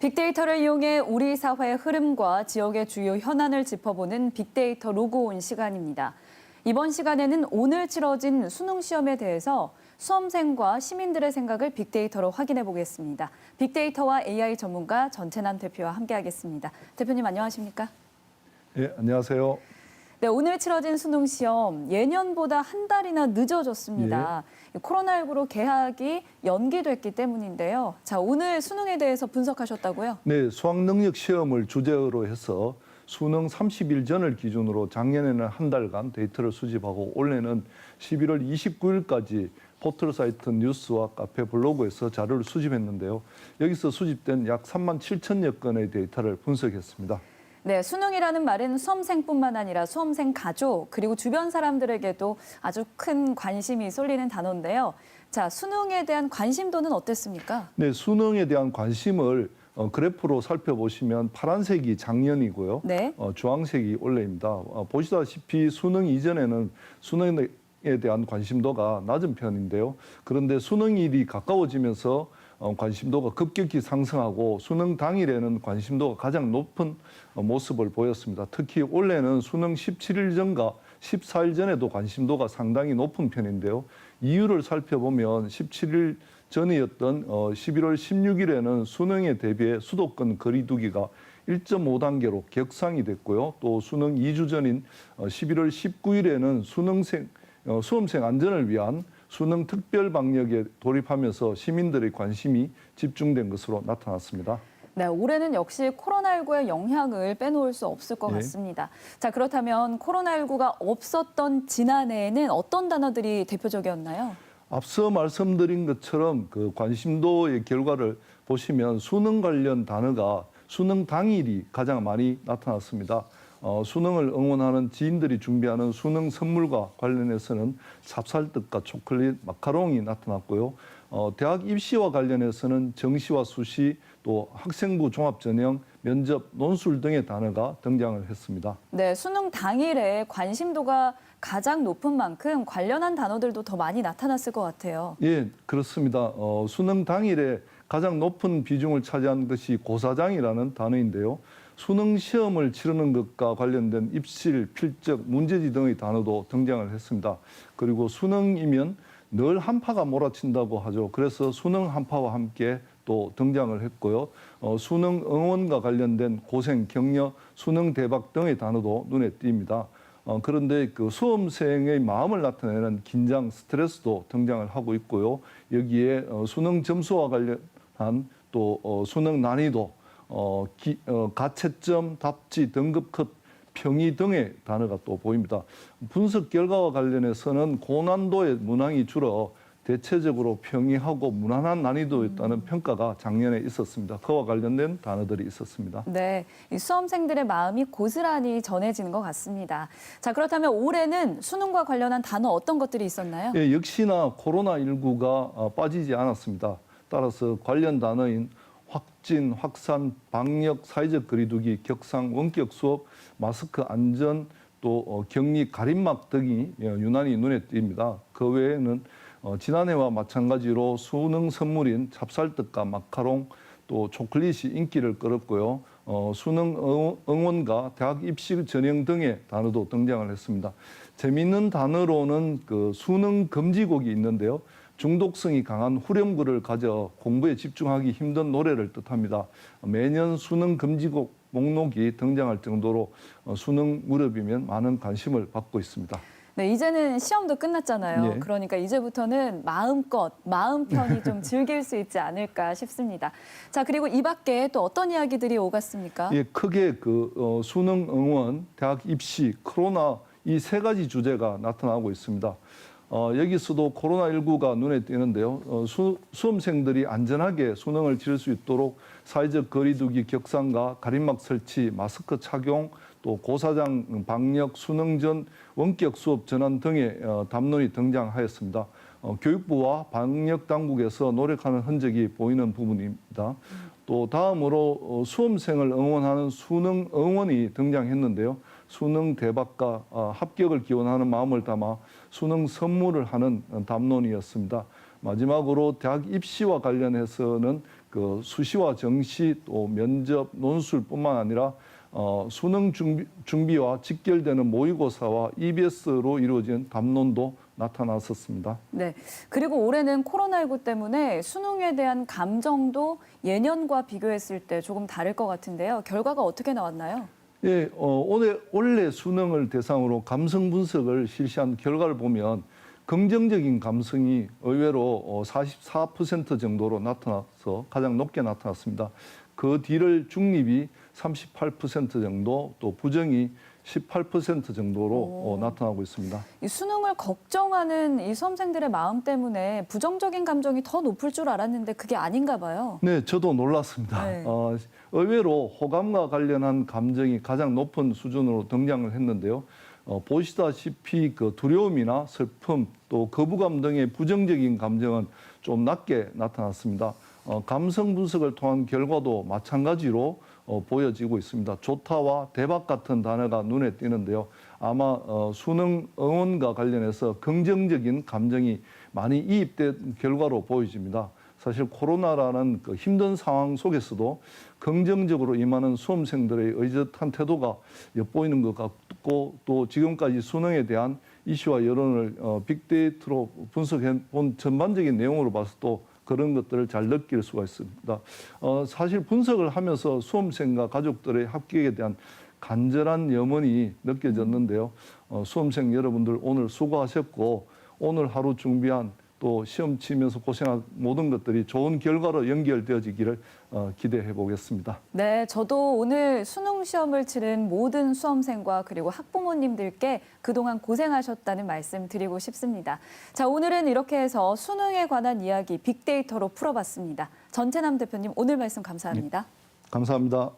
빅데이터를 이용해 우리 사회의 흐름과 지역의 주요 현안을 짚어보는 빅데이터 로그온 시간입니다. 이번 시간에는 오늘 치러진 수능 시험에 대해서 수험생과 시민들의 생각을 빅데이터로 확인해 보겠습니다. 빅데이터와 AI 전문가 전채남 대표와 함께하겠습니다. 대표님 안녕하십니까? 예, 안녕하세요. 네, 오늘 치러진 수능 시험 예년보다 한 달이나 늦어졌습니다. 코로나19로 개학이 연기됐기 때문인데요. 자, 오늘 수능에 대해서 분석하셨다고요? 네, 수학능력 시험을 주제로 해서 수능 30일 전을 기준으로 작년에는 한 달간 데이터를 수집하고 올해는 11월 29일까지 포털 사이트 뉴스와 카페 블로그에서 자료를 수집했는데요. 여기서 수집된 약 3만 7천여 건의 데이터를 분석했습니다. 네, 수능이라는 말은 수험생뿐만 아니라 수험생 가족 그리고 주변 사람들에게도 아주 큰 관심이 쏠리는 단어인데요. 자, 수능에 대한 관심도는 어땠습니까? 네, 수능에 대한 관심을 그래프로 살펴보시면 파란색이 작년이고요. 네. 주황색이 올해입니다. 보시다시피 수능 이전에는 수능에 대한 관심도가 낮은 편인데요. 그런데 수능일이 가까워지면서 관심도가 급격히 상승하고 수능 당일에는 관심도가 가장 높은 모습을 보였습니다. 특히 올해는 수능 17일 전과 14일 전에도 관심도가 상당히 높은 편인데요. 이유를 살펴보면 17일 전이었던 11월 16일에는 수능에 대비해 수도권 거리두기가 1.5단계로 격상이 됐고요. 또 수능 2주 전인 11월 19일에는 수험생 안전을 위한 수능 특별 방역에 돌입하면서 시민들의 관심이 집중된 것으로 나타났습니다. 네, 올해는 역시 코로나19의 영향을 빼놓을 수 없을 것 네. 같습니다. 자, 그렇다면 코로나19가 없었던 지난해에는 어떤 단어들이 대표적이었나요? 앞서 말씀드린 것처럼 그 관심도의 결과를 보시면 수능 관련 단어가 수능 당일이 가장 많이 나타났습니다. 수능을 응원하는 지인들이 준비하는 수능 선물과 관련해서는 찹쌀떡과 초콜릿, 마카롱이 나타났고요. 대학 입시와 관련해서는 정시와 수시, 또 학생부 종합전형, 면접, 논술 등의 단어가 등장을 했습니다. 네, 수능 당일에 관심도가 가장 높은 만큼 관련한 단어들도 더 많이 나타났을 것 같아요. 예, 그렇습니다. 수능 당일에 가장 높은 비중을 차지한 것이 고사장이라는 단어인데요. 수능 시험을 치르는 것과 관련된 입실, 필적, 문제지 등의 단어도 등장을 했습니다. 그리고 수능이면 늘 한파가 몰아친다고 하죠. 그래서 수능 한파와 함께 또 등장을 했고요. 수능 응원과 관련된 고생, 격려, 수능 대박 등의 단어도 눈에 띕니다. 그런데 그 수험생의 마음을 나타내는 긴장, 스트레스도 등장을 하고 있고요. 여기에 수능 점수와 관련한 또 수능 난이도, 가채점, 답지, 등급 컷, 평이 등의 단어가 또 보입니다. 분석 결과와 관련해서는 고난도의 문항이 줄어 대체적으로 평이하고 무난한 난이도였다는 평가가 작년에 있었습니다. 그와 관련된 단어들이 있었습니다. 네, 이 수험생들의 마음이 고스란히 전해지는 것 같습니다. 자, 그렇다면 올해는 수능과 관련한 단어 어떤 것들이 있었나요? 예, 역시나 코로나19가 빠지지 않았습니다. 따라서 관련 단어인 확진, 확산, 방역, 사회적 거리두기, 격상, 원격 수업, 마스크 안전, 또 격리, 가림막 등이 유난히 눈에 띕니다. 그 외에는 지난해와 마찬가지로 수능 선물인 찹쌀떡과 마카롱, 또 초콜릿이 인기를 끌었고요. 수능 응원과 대학 입시 전형 등의 단어도 등장을 했습니다. 재미있는 단어로는 그 수능 금지곡이 있는데요. 중독성이 강한 후렴구를 가져 공부에 집중하기 힘든 노래를 뜻합니다. 매년 수능 금지곡 목록이 등장할 정도로 수능 무렵이면 많은 관심을 받고 있습니다. 네, 이제는 시험도 끝났잖아요. 예. 그러니까 이제부터는 마음껏, 마음 편히 좀 즐길 수 있지 않을까 싶습니다. 자, 그리고 이 밖에 또 어떤 이야기들이 오갔습니까? 예, 크게 그 수능 응원, 대학 입시, 코로나 이 세 가지 주제가 나타나고 있습니다. 여기서도 코로나19가 눈에 띄는데요. 수험생들이 안전하게 수능을 치를 수 있도록 사회적 거리두기 격상과 가림막 설치, 마스크 착용, 또 고사장 방역, 수능 전 원격 수업 전환 등의 담론이 등장하였습니다. 교육부와 방역 당국에서 노력하는 흔적이 보이는 부분입니다. 또 다음으로 수험생을 응원하는 수능 응원이 등장했는데요. 수능 대박과 합격을 기원하는 마음을 담아 수능 선물을 하는 담론이었습니다. 마지막으로 대학 입시와 관련해서는 그 수시와 정시 또 면접 논술뿐만 아니라 수능 준비와 직결되는 모의고사와 EBS로 이루어진 담론도 나타났었습니다. 네. 그리고 올해는 코로나19 때문에 수능에 대한 감정도 예년과 비교했을 때 조금 다를 것 같은데요. 결과가 어떻게 나왔나요? 예, 올해 수능을 대상으로 감성 분석을 실시한 결과를 보면 긍정적인 감성이 의외로 44% 정도로 나타나서 가장 높게 나타났습니다. 그 뒤를 중립이 38% 정도, 또 부정이 18% 정도로 나타나고 있습니다. 이 수능을 걱정하는 이 수험생들의 마음 때문에 부정적인 감정이 더 높을 줄 알았는데 그게 아닌가 봐요. 네, 저도 놀랐습니다. 네. 의외로 호감과 관련한 감정이 가장 높은 수준으로 등장을 했는데요. 보시다시피 그 두려움이나 슬픔, 또 거부감 등의 부정적인 감정은 좀 낮게 나타났습니다. 감성 분석을 통한 결과도 마찬가지로 보여지고 있습니다. 좋다와 대박 같은 단어가 눈에 띄는데요. 아마 수능 응원과 관련해서 긍정적인 감정이 많이 이입된 결과로 보여집니다. 사실 코로나라는 그 힘든 상황 속에서도 긍정적으로 임하는 수험생들의 의젓한 태도가 엿보이는 것 같고, 또 지금까지 수능에 대한 이슈와 여론을 빅데이터로 분석해 본 전반적인 내용으로 봐서도 그런 것들을 잘 느낄 수가 있습니다. 사실 분석을 하면서 수험생과 가족들의 합격에 대한 간절한 염원이 느껴졌는데요. 수험생 여러분들 오늘 수고하셨고, 오늘 하루 준비한 또 시험 치면서 고생한 모든 것들이 좋은 결과로 연결되어지기를 기대해 보겠습니다. 네, 저도 오늘 수능 시험을 치른 모든 수험생과 그리고 학부모님들께 그동안 고생하셨다는 말씀 드리고 싶습니다. 자, 오늘은 이렇게 해서 수능에 관한 이야기 빅데이터로 풀어봤습니다. 전태남 대표님 오늘 말씀 감사합니다. 감사합니다.